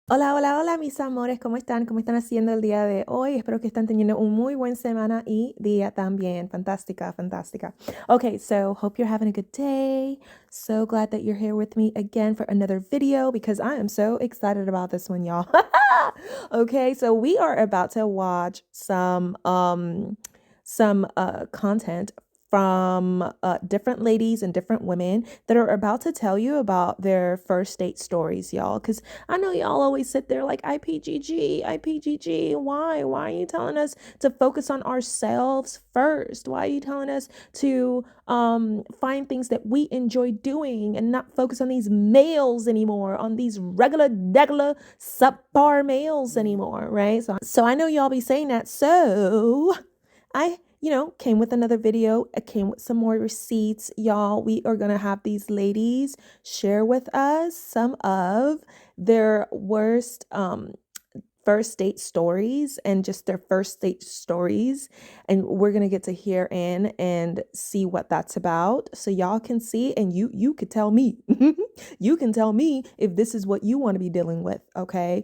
Hola, hola, hola, mis amores, ¿cómo están? ¿Cómo están haciendo el día de hoy? Espero que estén teniendo un muy buen semana y día también. Fantástica, fantástica. Okay, so hope you're having a good day. So glad that you're here with me again for another video because I am so excited about this one, y'all. Okay, so we are about to watch some content from different ladies and different women that are about to tell you about their first date stories, y'all. Because I know y'all always sit there like IPGG, IPGG. Why? Why are you telling us to focus on ourselves first? Why are you telling us to find things that we enjoy doing and not focus on these males anymore, on these regular, subpar males anymore, right? So I know y'all be saying that. So I came with another video. I came with some more receipts. Y'all, we are going to have these ladies share with us some of their worst first date stories and just their first date stories, and we're going to get to hear in and see what that's about so y'all can see, and you could tell me you can tell me if this is what you want to be dealing with, okay?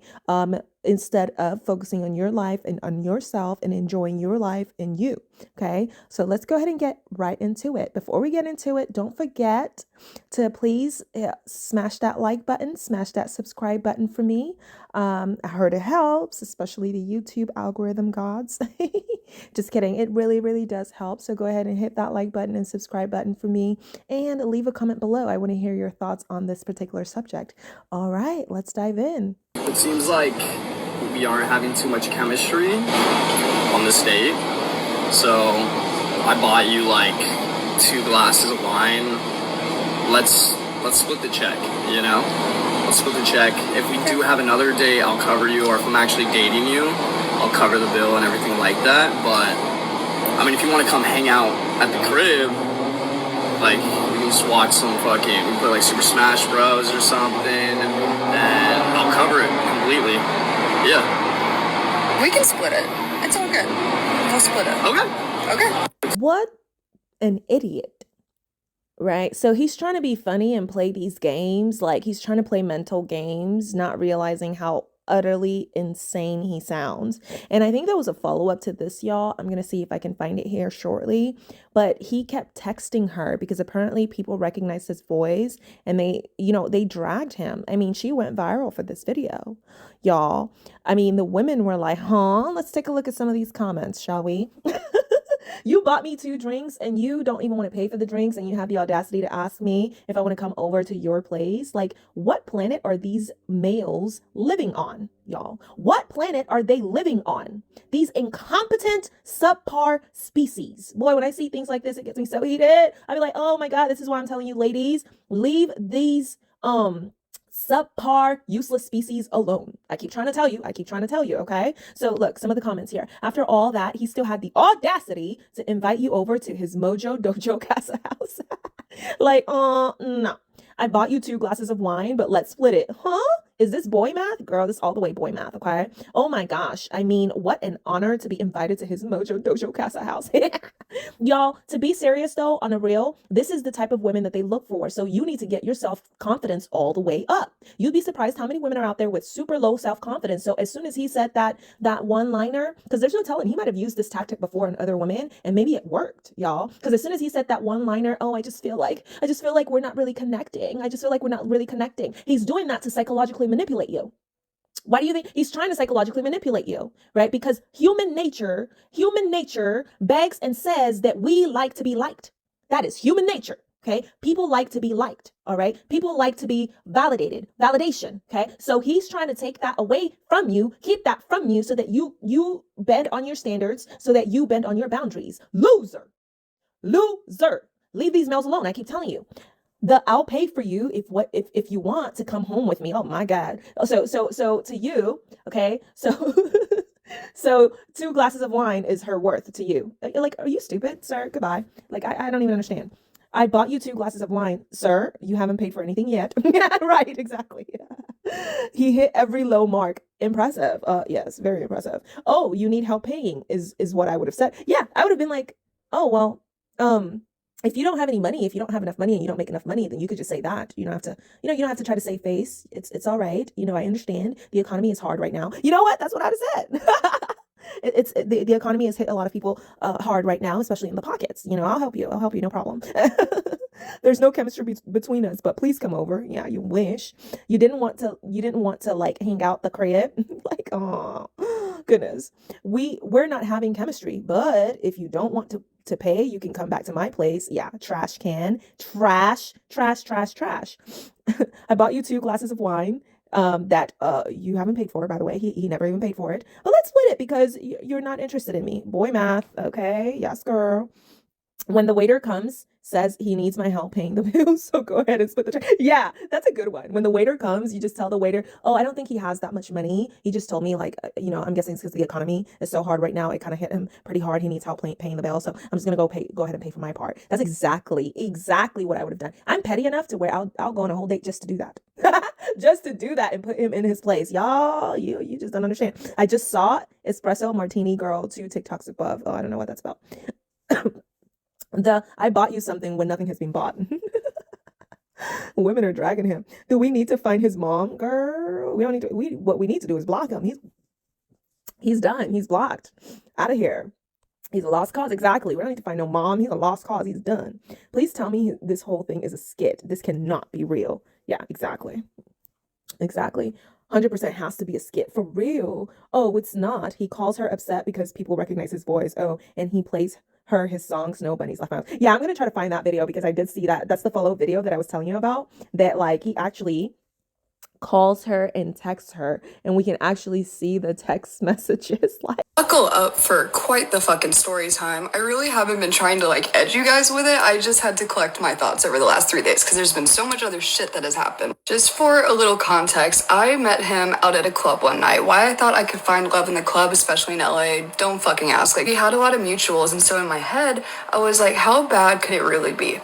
Instead of focusing on your life and on yourself and enjoying your life and you, okay? So let's go ahead and get right into it. Before we get into it, don't forget to please smash that like button, smash that subscribe button for me. I heard it helps, especially the YouTube algorithm gods. Just kidding. It really, really does help. So go ahead and hit that like button and subscribe button for me and leave a comment below. I want to hear your thoughts on this particular subject. All right, let's dive in. It seems like we aren't having too much chemistry on this date. So I bought you like 2 glasses of wine. Let's split the check, you know? Let's split the check. If we do have another date, I'll cover you, or if I'm actually dating you, I'll cover the bill and everything like that. But I mean, if you want to come hang out at the crib, like we can just watch some fucking, we can play like Super Smash Bros or something, and I'll cover it completely. Yeah. We can split it. It's all good. We'll split it. Okay. What an idiot, right? So he's trying to be funny and play these games, like he's trying to play mental games, not realizing how utterly insane he sounds. And I think there was a follow-up to this, y'all. I'm gonna see if I can find it here shortly. But he kept texting her because apparently people recognized his voice and they dragged him. I mean, she went viral for this video, y'all. I mean, the women were like, huh? Let's take a look at some of these comments, shall we? You bought me 2 drinks and you don't even want to pay for the drinks, and you have the audacity to ask me if I want to come over to your place. Like, what planet are these males living on, y'all? What planet are they living on? These incompetent, subpar species. Boy, when I see things like this, it gets me so heated. I be like, oh my God, this is why I'm telling you, ladies, leave these subpar, useless species alone. I keep trying to tell you, okay? So look, some of the comments here. After all that, he still had the audacity to invite you over to his Mojo Dojo Casa house. Like, no. I bought you 2 glasses of wine, but let's split it. Huh? Is this boy math? Girl, this is all the way boy math, okay? Oh my gosh. I mean, what an honor to be invited to his Mojo Dojo Casa house. Y'all, to be serious though, on a real, this is the type of women that they look for. So you need to get your self-confidence all the way up. You'd be surprised how many women are out there with super low self-confidence. So as soon as he said that one-liner, because there's no telling, he might have used this tactic before in other women, and maybe it worked, y'all. Because as soon as he said that one-liner, oh, I just feel like we're not really connecting. I just feel like we're not really connecting. He's doing that to psychologically manipulate you. Why do you think he's trying to psychologically manipulate you? Right? Because human nature begs and says that we like to be liked. That is human nature. Okay. People like to be liked. All right. People like to be validated, validation. Okay. So he's trying to take that away from you, keep that from you so that you bend on your standards, so that you bend on your boundaries. Loser. Leave these males alone. I keep telling you. I'll pay for you if you want to come home with me. Oh my God. So to you, okay. So so 2 glasses of wine is her worth to you. Like, are you stupid, sir? Goodbye. Like, I don't even understand. I bought you 2 glasses of wine, sir. You haven't paid for anything yet. Yeah, right, exactly. He hit every low mark. Impressive. Yes, very impressive. Oh, you need help paying is what I would have said. Yeah, I would have been like, oh well, if you don't have any money, if you don't have enough money and you don't make enough money, then you could just say that. You don't have to, you don't have to try to save face. It's all right. I understand the economy is hard right now. You know what? That's what I said. The economy has hit a lot of people hard right now, especially in the pockets. I'll help you. I'll help you. No problem. There's no chemistry between us, but please come over. Yeah, you wish. You didn't want to like hang out the crib. Like, oh goodness. We're not having chemistry, but if you don't want to pay, you can come back to my place. Yeah, trash can. Trash. I bought you 2 glasses of wine that you haven't paid for, by the way. He never even paid for it. But let's split it because you're not interested in me. Boy math, okay? Yes, girl. When the waiter comes, says he needs my help paying the bills, so go ahead and split the check. Yeah, that's a good one. When the waiter comes, you just tell the waiter, oh, I don't think he has that much money. He just told me, like, I'm guessing it's because the economy is so hard right now. It kind of hit him pretty hard. He needs help paying the bill, so I'm just gonna go ahead and pay for my part. That's exactly what I would have done. I'm petty enough to where I'll go on a whole date just to do that. Just to do that and put him in his place. Y'all, you just don't understand. I just saw Espresso Martini Girl 2 TikToks above. Oh, I don't know what that's about. I bought you something when nothing has been bought. Women are dragging him. Do we need to find his mom? Girl, we don't need to. What we need to do is block him. He's done. He's blocked. Out of here. He's a lost cause. Exactly. We don't need to find no mom. He's a lost cause. He's done. Please tell me this whole thing is a skit. This cannot be real. Yeah, exactly. 100% has to be a skit. For real. Oh, it's not. He calls her upset because people recognize his voice. Oh, and he plays her his song Snow Bunny's Left Out. Yeah, I'm gonna try to find that video because I did see that. That's the follow video that I was telling you about. That like he actually calls her and texts her, and we can actually see the text messages. Like, Buckle up for quite the fucking story time. I really haven't been trying to like edge you guys with it. I just had to collect my thoughts over the last 3 days because there's been so much other shit that has happened. Just for a little context, I met him out at a club one night. Why I thought I could find love in the club, especially in LA, don't fucking ask. Like, we had a lot of mutuals, and so in my head, I was like, how bad could it really be?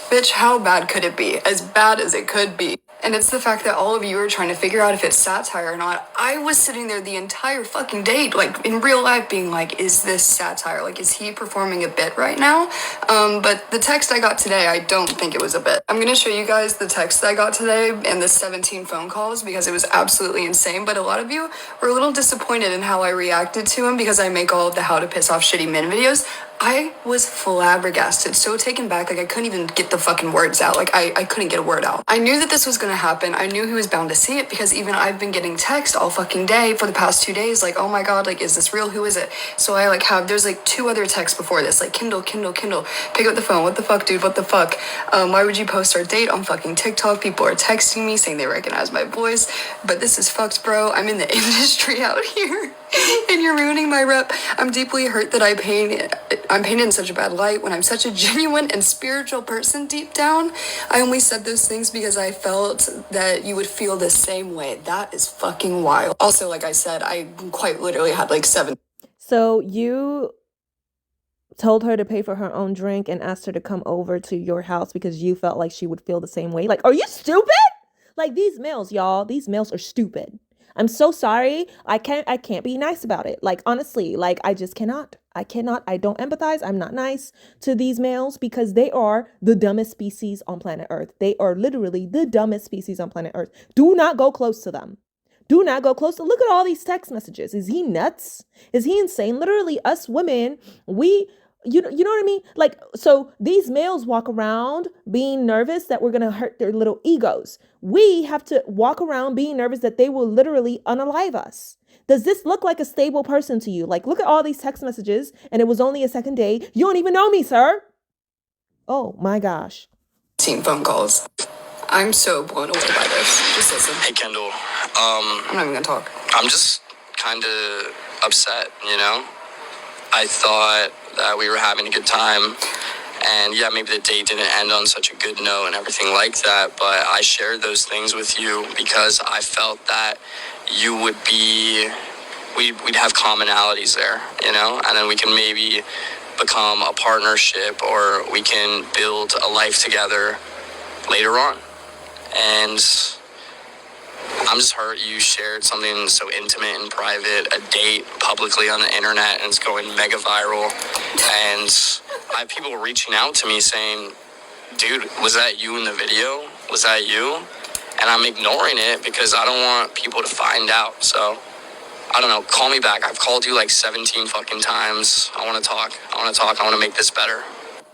Bitch, how bad could it be? As bad as it could be. And it's the fact that all of you are trying to figure out if it's satire or not. I was sitting there the entire fucking date, like in real life, being like, is this satire? Like, is he performing a bit right now? But the text I got today, I don't think it was a bit. I'm gonna show you guys the text I got today and the 17 phone calls because it was absolutely insane. But a lot of you were a little disappointed in how I reacted to him because I make all of the how to piss off shitty men videos. I was flabbergasted, so taken back, like I couldn't even get the fucking words out. Like I couldn't get a word out. I knew that this was gonna happen. I knew he was bound to see it because even I've been getting text all fucking day for the past 2 days, like, oh my god, like, is this real? Who is it? So I like there's like 2 other texts before this, like, Kindle, pick up the phone. What the fuck, dude? What the fuck? Why would you post our date on fucking TikTok? People are texting me saying they recognize my voice, but this is fucked, bro. I'm in the industry out here. And you're ruining my rep. I'm deeply hurt that I'm painted in such a bad light when I'm such a genuine and spiritual person deep down. I only said those things because I felt that you would feel the same way. That is fucking wild. Also, like I said, I quite literally had like 7. so you told her to pay for her own drink and asked her to come over to your house because you felt like she would feel the same way. Like, are you stupid? Like, these males, y'all, these males are stupid. I'm so sorry. I can't be nice about it. Like, honestly, like, I just cannot. I don't empathize. I'm not nice to these males because they are the dumbest species on planet Earth. They are literally the dumbest species on planet Earth. Do not go close to them. Do not go close to. Look at all these text messages. Is he nuts? Is he insane? Literally, us women, you know what I mean? Like, so these males walk around being nervous that we're going to hurt their little egos. We have to walk around being nervous that they will literally unalive us. Does this look like a stable person to you? Like, look at all these text messages and it was only a second date. You don't even know me, sir. Oh my gosh. Team phone calls. I'm so blown away by this. Just listen. Hey, Kendall. I'm not even gonna talk. I'm just kind of upset, you know? I thought that we were having a good time, and yeah, maybe the date didn't end on such a good note and everything like that, but I shared those things with you because I felt that you would we'd have commonalities there, you know? And then we can maybe become a partnership, or we can build a life together later on. And I'm just hurt you shared something so intimate and private, a date, publicly on the internet, and it's going mega viral. And I have people reaching out to me saying, dude, was that you in the video? Was that you? And I'm ignoring it because I don't want people to find out. So, I don't know. Call me back. I've called you like 17 fucking times. I want to talk. I want to make this better.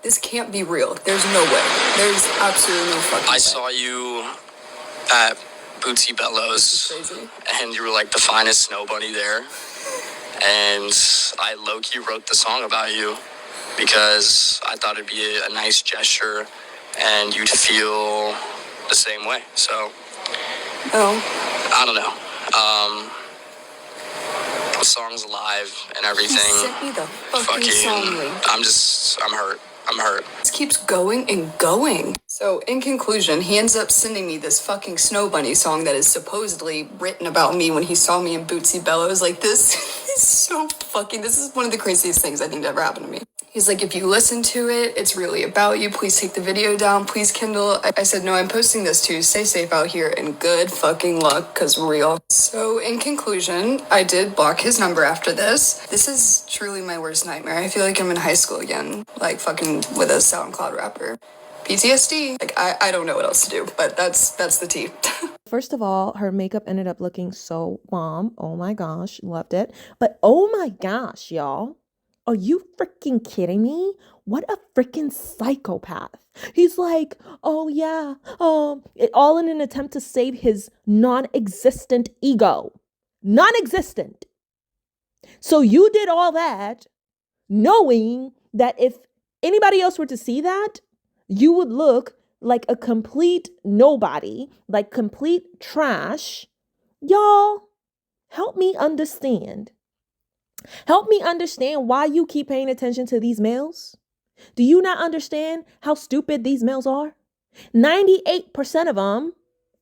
This can't be real. There's no way. There's absolutely no fucking way. I saw you at Bootsy Bellows, and you were like the finest snow bunny there. And I low-key wrote the song about you because I thought it'd be a nice gesture and you'd feel the same way. So, I don't know. The song's live and everything. He sent me the fucking song link. I'm hurt. I'm hurt. This keeps going and going. So, in conclusion, he ends up sending me this fucking Snow Bunny song that is supposedly written about me when he saw me in Bootsy Bellows. Like, this is so fucking... This is one of the craziest things I think that ever happened to me. He's like, if you listen to it, it's really about you. Please take the video down. Please, Kindle. I said, no, I'm posting this too. Stay safe out here and good fucking luck, because we're real. So, in conclusion, I did block his number after this. This is truly my worst nightmare. I feel like I'm in high school again, like fucking with a SoundCloud rapper. PTSD. Like, I don't know what else to do, but that's the tea. First of all, her makeup ended up looking so bomb. Oh my gosh, loved it. But oh my gosh, y'all. Are you freaking kidding me? What a freaking psychopath. He's like, oh yeah, all in an attempt to save his non-existent ego. Non-existent. So you did all that knowing that if anybody else were to see that, you would look like a complete nobody, like complete trash. Y'all, help me understand. Help me understand why you keep paying attention to these males. Do you not understand how stupid these males are? 98% of them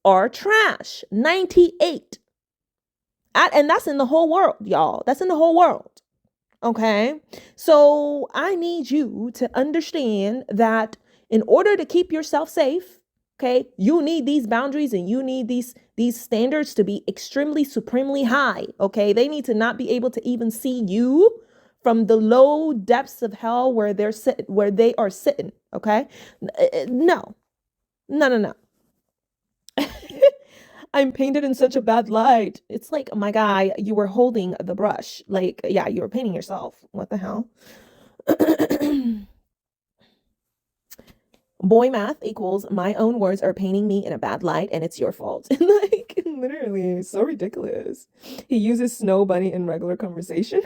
are trash. 98. And that's in the whole world, y'all. That's in the whole world. Okay? So I need you to understand that in order to keep yourself safe, okay, you need these boundaries and you need these standards to be extremely, supremely high, okay? They need to not be able to even see you from the low depths of hell where they are sitting, okay? No. I'm painted in such a bad light. It's like, my guy, you were holding the brush. Like, yeah, you were painting yourself. What the hell? Boy math equals my own words are painting me in a bad light and it's your fault. Like, literally, so ridiculous. He uses Snow Bunny in regular conversation.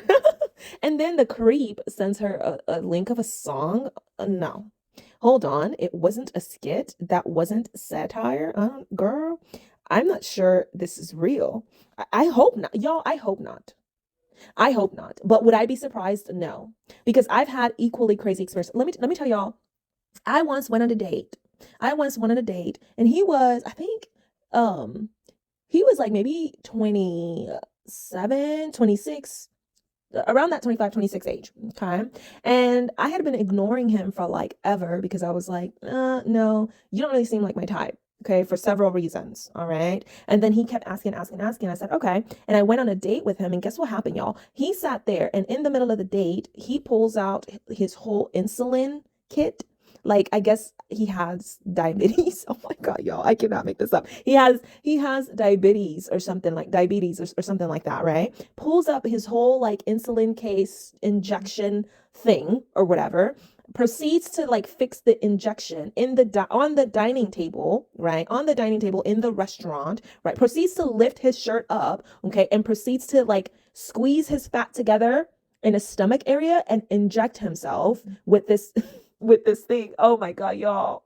And then the creep sends her a link of a song. No. Hold on. It wasn't a skit. That wasn't satire. Girl, I'm not sure this is real. I hope not. Y'all, I hope not. I hope not. But would I be surprised? No. Because I've had equally crazy experiences. Let me tell y'all. I once went on a date. And he was, I think, he was like maybe 27, 26, around that 25, 26 age. Okay. And I had been ignoring him for like ever because I was like, no, you don't really seem like my type. Okay. For several reasons. All right. And then he kept asking. I said, okay. And I went on a date with him and guess what happened, y'all? He sat there and in the middle of the date, he pulls out his whole insulin kit. Like, I guess he has diabetes. Oh my God, y'all, I cannot make this up. He has diabetes or something like or something like that, right? Pulls up his whole like insulin case injection thing or whatever, proceeds to like fix the injection in on the dining table, right? On the dining table in the restaurant, right? Proceeds to lift his shirt up, okay? And proceeds to like squeeze his fat together in his stomach area and inject himself with this with this thing. Oh my God, y'all.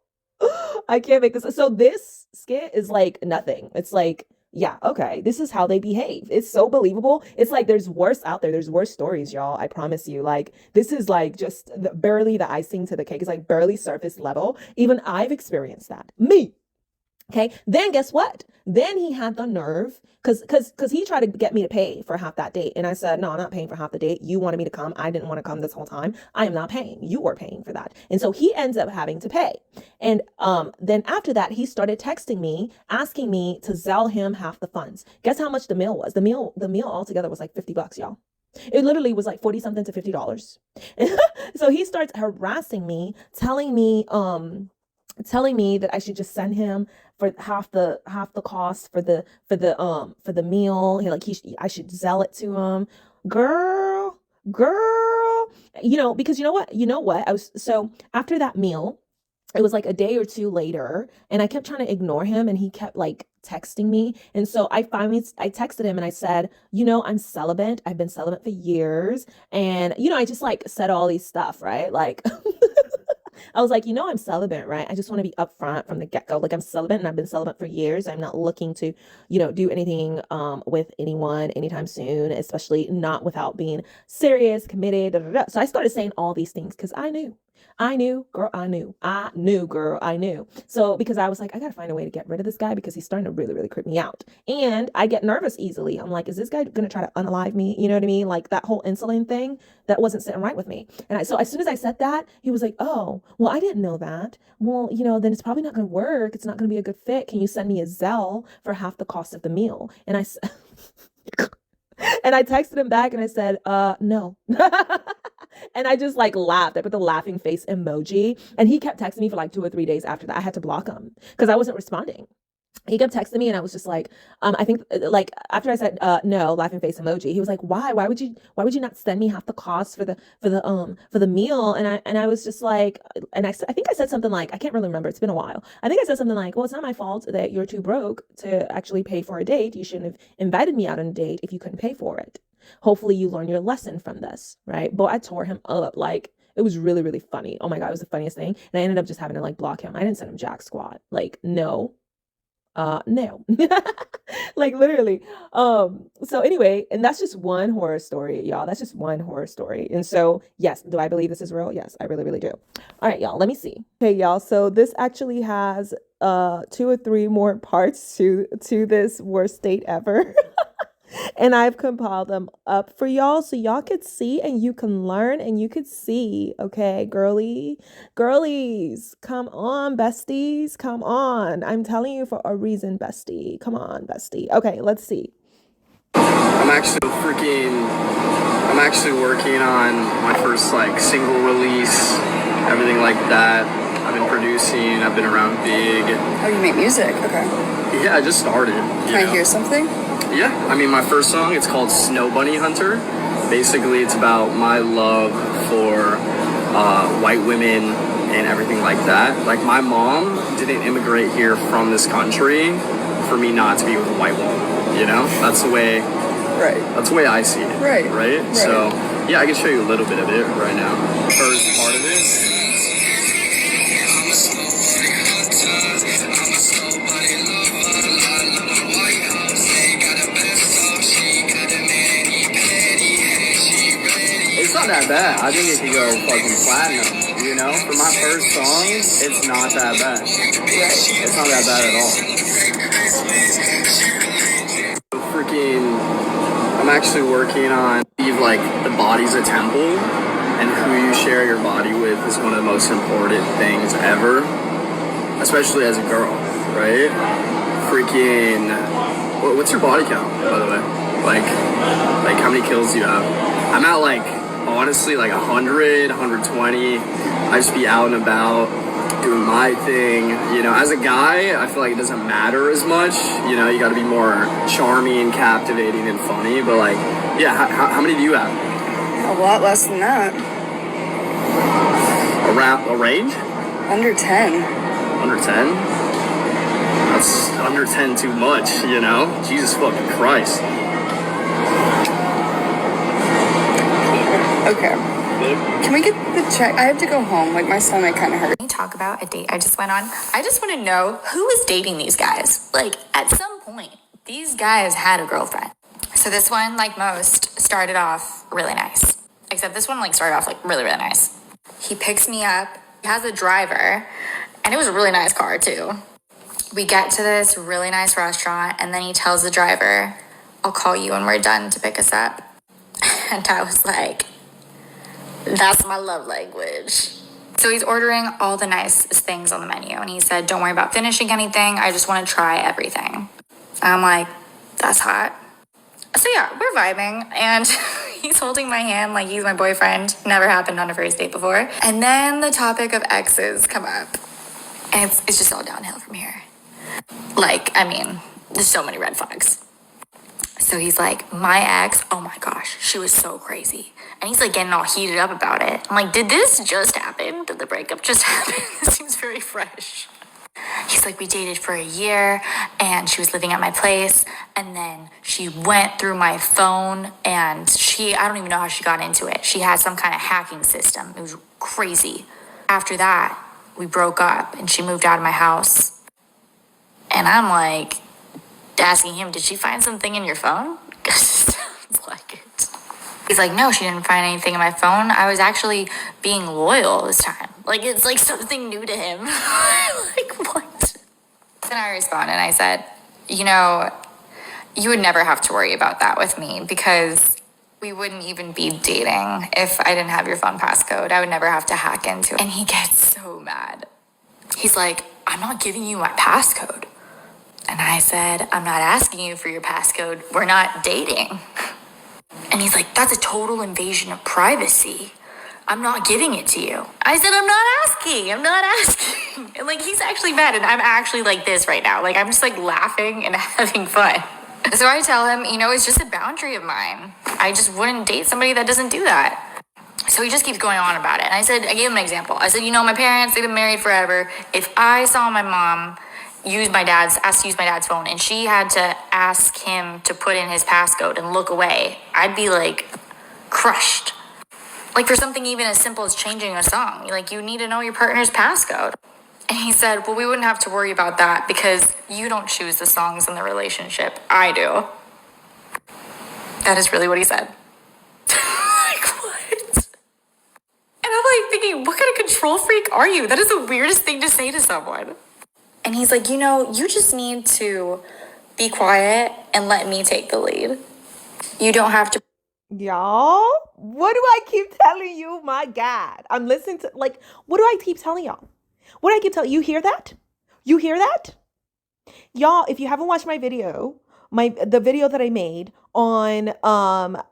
I can't make this. So this skit is like nothing. It's like, yeah, okay, this is how they behave. It's so believable. It's like there's worse out there. There's worse stories, y'all. I promise you. Like, this is like just barely the icing to the cake. It's like barely surface level. Even I've experienced that. Me. Okay. Then guess what? Then he had the nerve because he tried to get me to pay for half that date. And I said, no, I'm not paying for half the date. You wanted me to come. I didn't want to come this whole time. I am not paying. You are paying for that. And so he ends up having to pay. And then after that, he started texting me, asking me to Zelle him half the funds. Guess how much the meal was? The meal altogether was like $50, y'all. It literally was like 40 something to $50. So he starts harassing me, telling me that I should just send him for half the cost for the meal. I should sell it to him. Girl, girl. Because you know what? So after that meal, it was like a day or two later, and I kept trying to ignore him, and he kept like texting me. And so I texted him and I said, I'm celibate. I've been celibate for years. And I just like said all these stuff, right? Like I was like, I'm celibate, right? I just want to be upfront from the get-go. Like, I'm celibate and I've been celibate for years. I'm not looking to, do anything with anyone anytime soon, especially not without being serious, committed. Da, da, da. So I started saying all these things because I knew, girl, girl, I knew. So because I was like, I gotta find a way to get rid of this guy because he's starting to really, really creep me out. And I get nervous easily. I'm like, is this guy gonna try to unalive me? You know what I mean? Like that whole insulin thing that wasn't sitting right with me. So as soon as I said that, he was like, oh, well, I didn't know that. Well, then it's probably not gonna work. It's not gonna be a good fit. Can you send me a Zelle for half the cost of the meal? And I said, and I texted him back and I said, no. And I just like laughed. I put the laughing face emoji, and he kept texting me for like 2 or 3 days after that. I had to block him because I wasn't responding. He kept texting me and I was just like, I think like after I said no, laughing face emoji, he was like, why would you not send me half the cost for the meal? And I was just like, and I think I said something like, I can't really remember, it's been a while. I think I said something like, well, it's not my fault that you're too broke to actually pay for a date. You shouldn't have invited me out on a date if you couldn't pay for it. Hopefully you learn your lesson from this, right? But I tore him up. Like, it was really, really funny. Oh my God, it was the funniest thing. And I ended up just having to like block him. I didn't send him jack squat. Like, no. No. Like literally. So anyway, and that's just one horror story, y'all. That's just one horror story. And so, yes, do I believe this is real? Yes, I really, really do. All right, y'all, let me see. Okay, y'all. So this actually has 2 or 3 more parts to this worst date ever. And I've compiled them up for y'all so y'all could see and you can learn and you could see. Okay, girlies, come on, besties, come on. I'm telling you for a reason, bestie. Come on, bestie. Okay, let's see. I'm actually working on my first like single release, everything like that. I've been producing, I've been around big. Oh, you make music? Okay. Yeah, I just started. Can I hear something? Yeah, I mean, my first song, it's called Snow Bunny Hunter. Basically, it's about my love for white women and everything like that. Like, my mom didn't immigrate here from this country for me not to be with a white woman, That's the way, right. That's the way I see it. Right. So, yeah, I can show you a little bit of it right now. First part of it. It's not that bad. I think it could go fucking platinum, For my first song, it's not that bad. It's not that bad at all. I'm actually working on, like, the body's a temple, and who you share your body with is one of the most important things ever, especially as a girl, right? What's your body count, by the way? Like how many kills do you have? I'm at like, honestly, like 100, 120. I just be out and about doing my thing. As a guy, I feel like it doesn't matter as much. You gotta be more charming, captivating, and funny. But like, yeah, how many do you have? A lot less than that. Around a range? Under 10. Under 10? That's under 10 too much, Jesus fucking Christ. Okay. Can we get the check? I have to go home. Like, my stomach kind of hurts. Let me talk about a date I just went on. I just want to know who is dating these guys. Like, at some point, these guys had a girlfriend. So this one, like most, started off really nice. Except this one, like, started off, like, really, really nice. He picks me up. He has a driver. And it was a really nice car, too. We get to this really nice restaurant, and then he tells the driver, I'll call you when we're done to pick us up. And I was like, that's my love language. So he's ordering all the nice things on the menu. And he said, don't worry about finishing anything. I just want to try everything. And I'm like, that's hot. So yeah, we're vibing. And He's holding my hand like he's my boyfriend. Never happened on a first date before. And then the topic of exes come up. And it's just all downhill from here. Like, I mean, there's so many red flags. So he's like, my ex, oh my gosh, she was so crazy. And he's like getting all heated up about it. I'm like, did this just happen? Did the breakup just happen? This seems very fresh. He's like, we dated for a year and she was living at my place. And then she went through my phone and I don't even know how she got into it. She had some kind of hacking system. It was crazy. After that, we broke up and she moved out of my house. And I'm like, asking him, did she find something in your phone? Because it sounds like it. He's like, no, she didn't find anything in my phone. I was actually being loyal this time. Like, it's like something new to him. Like, what? Then I responded and I said, you know, you would never have to worry about that with me because we wouldn't even be dating if I didn't have your phone passcode. I would never have to hack into it. And he gets so mad. He's like, I'm not giving you my passcode. And I said, I'm not asking you for your passcode. We're not dating. And he's like, that's a total invasion of privacy. I'm not giving it to you. I said, I'm not asking. And like, he's actually mad. And I'm actually like this right now. Like, I'm just like laughing and having fun. So I tell him, you know, it's just a boundary of mine. I just wouldn't date somebody that doesn't do that. So he just keeps going on about it. And I gave him an example. I said, you know, my parents, they've been married forever. If I saw my mom asked to use my dad's phone and she had to ask him to put in his passcode and look away, I'd be like crushed. Like for something even as simple as changing a song, like you need to know your partner's passcode. And he said, well, we wouldn't have to worry about that because you don't choose the songs in the relationship. I do. That is really what he said. Like what? And I'm like thinking, what kind of control freak are you? That is the weirdest thing to say to someone. And he's like, you know, you just need to be quiet and let me take the lead. You don't have to. Y'all, what do I keep telling you? My God. I'm listening to, like, what do I keep telling y'all? What do I keep telling you? Hear that? You hear that? Y'all, if you haven't watched my video, the video that I made on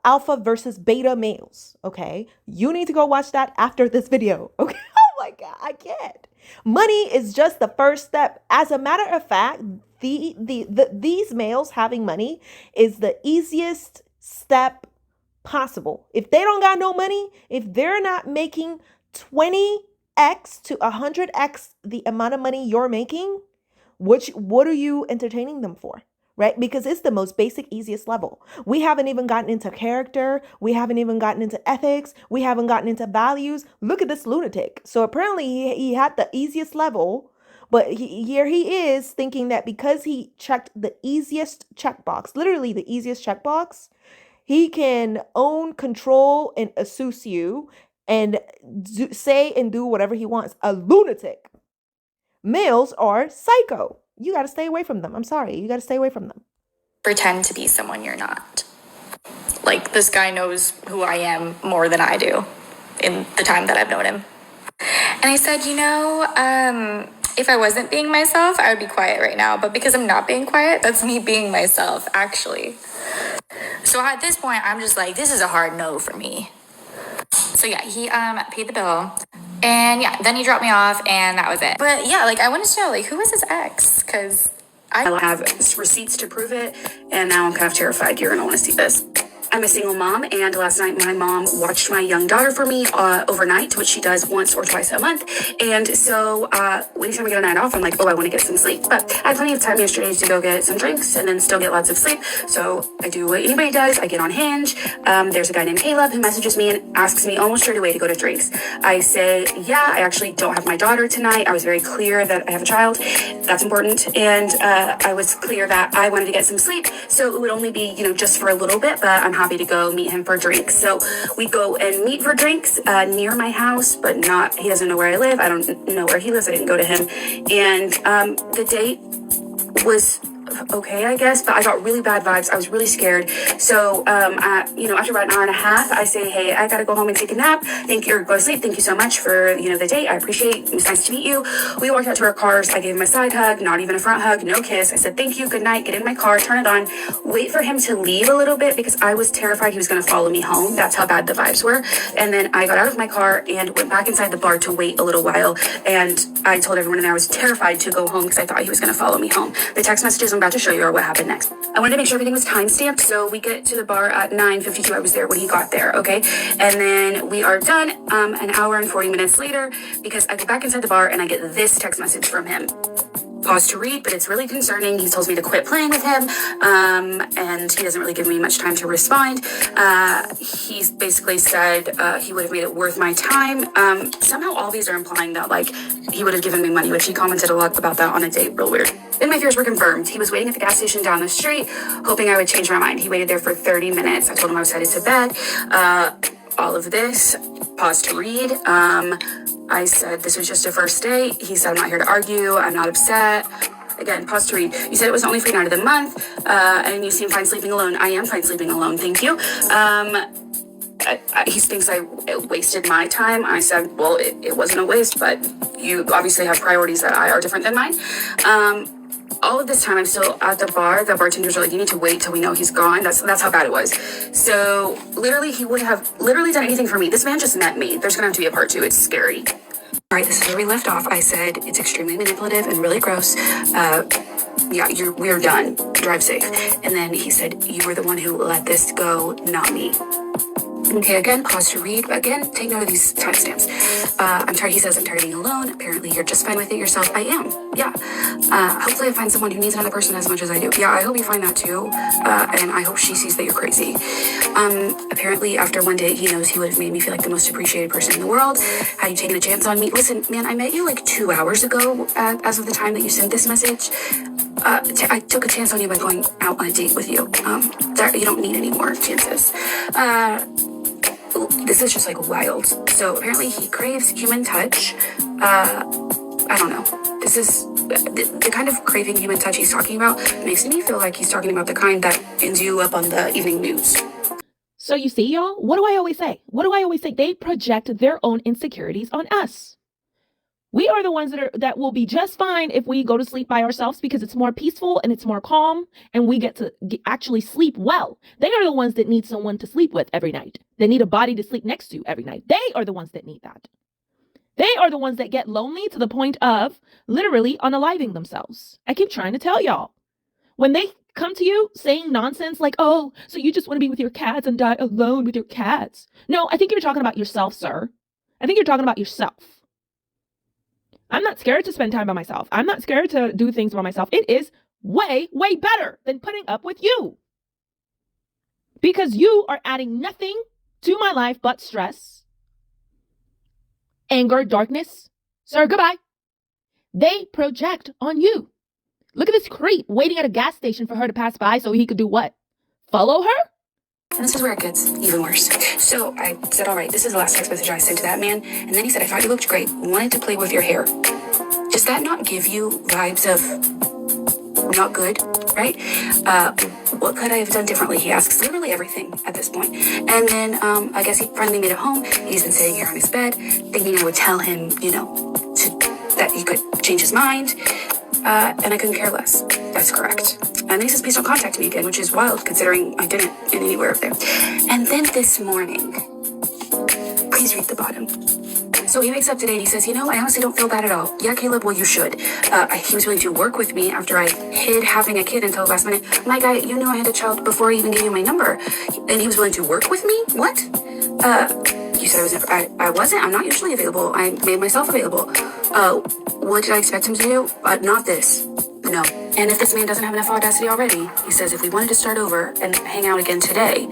alpha versus beta males, okay? You need to go watch that after this video, okay? Oh my God, I can't. Money is just the first step. As a matter of fact, these males having money is the easiest step possible. If they don't got no money, if they're not making 20x to 100x the amount of money you're making, what are you entertaining them for? Right? Because it's the most basic, easiest level. We haven't even gotten into character. We haven't even gotten into ethics. We haven't gotten into values. Look at this lunatic. So apparently he had the easiest level, but here he is thinking that because he checked the easiest checkbox, literally the easiest checkbox, he can own, control, and assume you and say and do whatever he wants. A lunatic. Males are psycho. You got to stay away from them. I'm sorry. You got to stay away from them. Pretend to be someone you're not. Like, this guy knows who I am more than I do in the time that I've known him. And I said, you know, if I wasn't being myself, I would be quiet right now. But because I'm not being quiet, that's me being myself, actually. So at this point, I'm just like, this is a hard no for me. So yeah, he paid the bill. And yeah, then he dropped me off and that was it. But yeah, like I wanted to know, like, who was his ex? Because I have receipts to prove it, and now I'm kind of terrified. You're gonna want to see this. I'm a single mom, and last night my mom watched my young daughter for me overnight, which she does once or twice a month. And so anytime we get a night off, I'm like, oh, I want to get some sleep. But I had plenty of time yesterday to go get some drinks and then still get lots of sleep. So I do what anybody does. I get on Hinge. There's a guy named Caleb who messages me and asks me almost straight away to go to drinks. I say, yeah, I actually don't have my daughter tonight. I was very clear that I have a child. That's important. And I was clear that I wanted to get some sleep. So it would only be, just for a little bit, but I'm happy to go meet him for drinks. So we go and meet for drinks near my house, but he doesn't know where I live. I don't know where he lives. I didn't go to him. And the date was okay, I guess, but I got really bad vibes. I was really scared. So, after about an hour and a half, I say, hey, I gotta go home and take a nap. Thank you, or go to sleep. Thank you so much for, the date. I appreciate it. It's nice to meet you. We walked out to our cars. I gave him a side hug, not even a front hug, no kiss. I said, thank you, good night, get in my car, turn it on, wait for him to leave a little bit because I was terrified he was gonna follow me home. That's how bad the vibes were. And then I got out of my car and went back inside the bar to wait a little while. And I told everyone in there I was terrified to go home because I thought he was gonna follow me home. The text messages I'm about to show you are what happened next. I wanted to make sure everything was time stamped, so we get to the bar at 9:52. I was there when he got there, okay? And then we are done an hour and 40 minutes later because I go back inside the bar and I get this text message from him. Pause to read, but it's really concerning. He tells me to quit playing with him, and he doesn't really give me much time to respond. He's basically said he would have made it worth my time. Somehow all these are implying that, he would have given me money, which he commented a lot about that on a date. Real weird. Then my fears were confirmed. He was waiting at the gas station down the street, hoping I would change my mind. He waited there for 30 minutes. I told him I was headed to bed. All of this, pause to read. I said, this was just a first date. He said, I'm not here to argue. I'm not upset. Again, pause to read. You said it was only for the night of the month, and you seem fine sleeping alone. I am fine sleeping alone. Thank you. He thinks I wasted my time. I said, well, it wasn't a waste, but you obviously have priorities that are different than mine. All of this time, I'm still at the bar. The bartenders are like, you need to wait till we know he's gone. That's how bad it was. So literally, he would have literally done anything for me. This man just met me. There's going to have to be a part 2. It's scary. All right, this is where we left off. I said, it's extremely manipulative and really gross. We're done. Drive safe. And then he said, you were the one who let this go, not me. Okay, again, pause to read. Again, take note of these timestamps. He says, I'm tired of being alone. Apparently, you're just fine with it yourself. I am. Yeah. Hopefully I find someone who needs another person as much as I do. Yeah, I hope you find that too. And I hope she sees that you're crazy. Apparently, after one day, he knows he would have made me feel like the most appreciated person in the world. Had you taken a chance on me? Listen, man, I met you 2 hours ago as of the time that you sent this message. I took a chance on you by going out on a date with you. You don't need any more chances. This is just wild. So apparently he craves human touch. I don't know. This is the kind of craving human touch he's talking about makes me feel like he's talking about the kind that ends you up on the evening news. So you see, y'all, what do I always say? They project their own insecurities on us. We are the ones that will be just fine if we go to sleep by ourselves because it's more peaceful and it's more calm and we get to actually sleep well. They are the ones that need someone to sleep with every night. They need a body to sleep next to every night. They are the ones that need that. They are the ones that get lonely to the point of literally unaliving themselves. I keep trying to tell y'all. When they come to you saying nonsense like, oh, so you just want to be with your cats and die alone with your cats. No, I think you're talking about yourself, sir. I think you're talking about yourself. I'm not scared to spend time by myself. I'm not scared to do things by myself. It is way, way better than putting up with you. Because you are adding nothing to my life but stress, anger, darkness. Sir, goodbye. They project on you. Look at this creep waiting at a gas station for her to pass by so he could do what? Follow her? And this is where it gets even worse. So I said, all right, this is the last text message I sent to that man. And then he said, I thought you looked great. Wanted to play with your hair. Does that not give you vibes of not good, right? What could I have done differently? He asks literally everything at this point. And then I guess he finally made it home. He's been sitting here on his bed, thinking I would tell him, that he could change his mind. And I couldn't care less. That's correct. And then he says, please don't contact me again, which is wild considering I didn't in anywhere of there. And then this morning, please read the bottom. So he wakes up today and he says, I honestly don't feel bad at all. Yeah, Caleb, well, you should. He was willing to work with me after I hid having a kid until the last minute. My guy, you knew I had a child before I even gave you my number. And he was willing to work with me? What? You said I was never, I wasn't. I'm not usually available. I made myself available. What did I expect him to do? Not this. No. And if this man doesn't have enough audacity already, he says if we wanted to start over and hang out again today,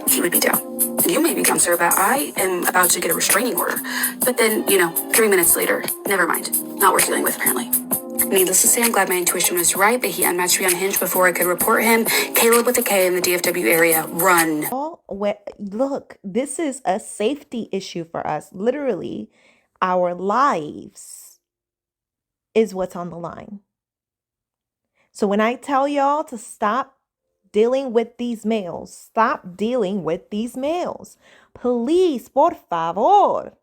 he would be down. You may be down, sir, but I am about to get a restraining order. But then, 3 minutes later, never mind. Not worth dealing with, apparently. Needless to say, I'm glad my intuition was right, but he unmatched me on Hinge before I could report him. Caleb with a K in the DFW area. Run. Look, this is a safety issue for us. Literally, our lives is what's on the line. So when I tell y'all to stop dealing with these males, stop dealing with these males. Please, por favor.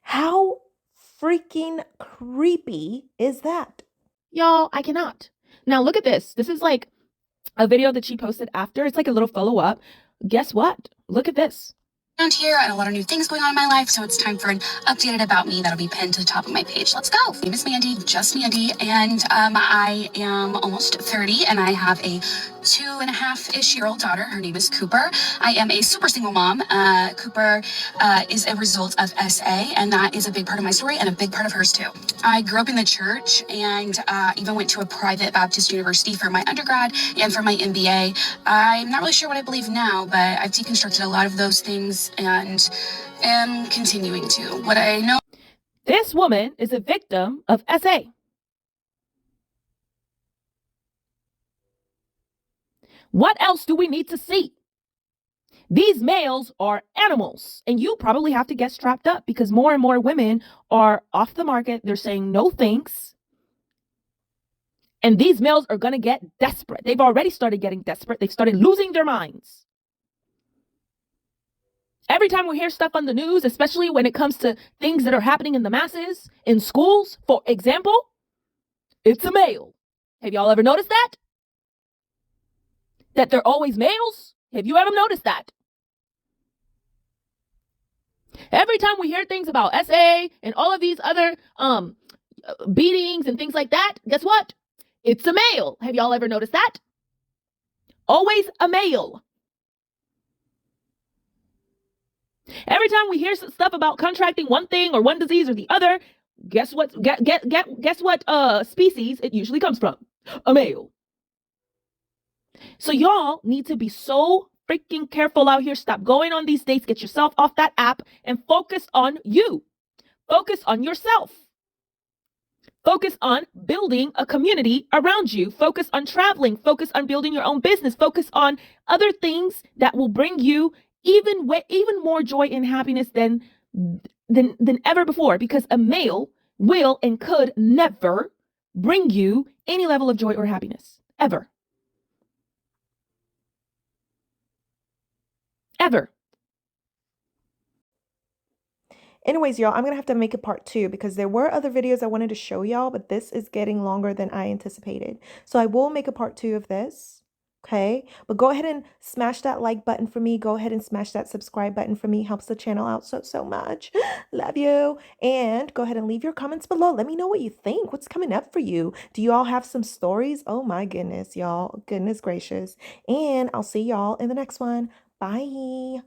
How freaking creepy is that? Y'all, I cannot. Now look at this. This is like a video that she posted after. It's like a little follow up. Guess what? Look at this. Around here and a lot of new things going on in my life, so it's time for an updated about me that'll be pinned to the top of my page. Let's go. My name is Mandy, just Mandy, and I am almost 30, and I have a 2.5-ish-year-old daughter. Her name is Cooper. I am a super single mom. Cooper is a result of SA, and that is a big part of my story and a big part of hers too. I grew up in the church and even went to a private Baptist university for my undergrad and for my MBA. I'm not really sure what I believe now, but I've deconstructed a lot of those things and am continuing to. What I know. This woman is a victim of SA. What else do we need to see? These males are animals, and you probably have to get strapped up because more and more women are off the market. They're saying no thanks. And these males are going to get desperate. They've already started getting desperate. They've started losing their minds. Every time we hear stuff on the news, especially when it comes to things that are happening in the masses, in schools, for example, it's a male. Have y'all ever noticed that? That they're always males? Have you ever noticed that? Every time we hear things about SA and all of these other beatings and things like that, guess what? It's a male. Have y'all ever noticed that? Always a male. Every time we hear stuff about contracting one thing or one disease or the other, guess what? Guess what species it usually comes from? A male. So y'all need to be so freaking careful out here. Stop going on these dates. Get yourself off that app and focus on you. Focus on yourself. Focus on building a community around you. Focus on traveling. Focus on building your own business. Focus on other things that will bring you even more joy and happiness than ever before, because a male will and could never bring you any level of joy or happiness, ever. Ever. Anyways, y'all, I'm going to have to make a part 2 because there were other videos I wanted to show y'all, but this is getting longer than I anticipated. So I will make a part 2 of this. Okay, but go ahead and smash that like button for me. Go ahead and smash that subscribe button for me. Helps the channel out so much. Love you. And go ahead and leave your comments below. Let me know what you think. What's coming up for you? Do you all have some stories? Oh my goodness, y'all. Goodness gracious. And I'll see y'all in the next one. Bye.